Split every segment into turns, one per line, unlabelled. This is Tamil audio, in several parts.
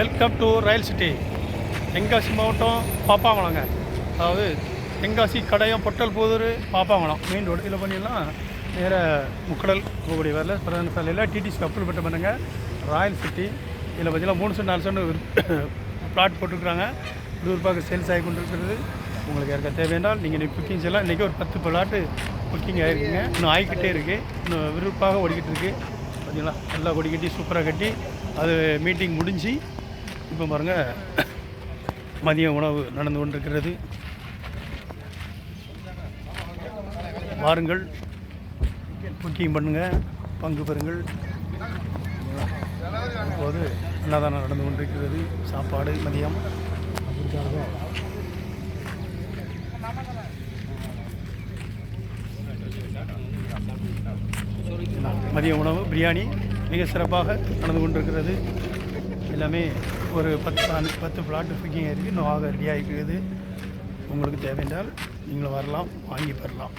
Welcome to Royal city. Tenkasi மாவட்டம் பாப்பாங்குளங்க. அதாவது தென்காசி கடையம் பொட்டல் புதூர் பாப்பாங்குளம் மெயின் ரோடு. இதில் பண்ணிடலாம் நேர முக்கடல் போகக்கூடிய வரல பிரதான சாலையில் டிடிசி கப்பல் பட்டம் பண்ணுங்க ராயல் சிட்டி. இதில் பார்த்தீங்கன்னா 3 சென்ட் 4 சென்ட் பிளாட் போட்டுருக்குறாங்க. ரூபாய்க்கு சேல்ஸ் ஆகி கொண்டு இருக்கிறது. உங்களுக்கு யாருக்கா தேவையானால் நீங்கள் புக்கிங்ஸ் எல்லாம் இன்றைக்கி ஒரு 10 பிளாட்டு புக்கிங் ஆகிருக்குங்க. இன்னும் ஆகிக்கிட்டே இருக்குது. இன்னும் விருப்பாக ஓடிக்கிட்டு இருக்குது. பார்த்தீங்களா நல்லா கொடி கட்டி சூப்பராக கட்டி அது மீட்டிங் முடிஞ்சு இப்போ பாருங்கள் மதிய உணவு நடந்து கொண்டிருக்கிறது. வாருங்கள், புக்கிங் பண்ணுங்கள், பங்கு பெறுங்கள். இப்போது அன்னதானம் நடந்து கொண்டிருக்கிறது. சாப்பாடு மதியம் மதிய உணவு பிரியாணி மிக சிறப்பாக நடந்து கொண்டிருக்கிறது. எல்லாமே ஒரு 10 பிளாட் புக்கிங் இருக்குது. இன்னும் ஆக ரெடி ஆகிருக்குது. உங்களுக்கு தேவையென்றால் நீங்களும் வரலாம், வாங்கி பெறலாம்.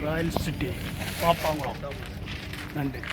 Royal city Pappankulam. நன்றி.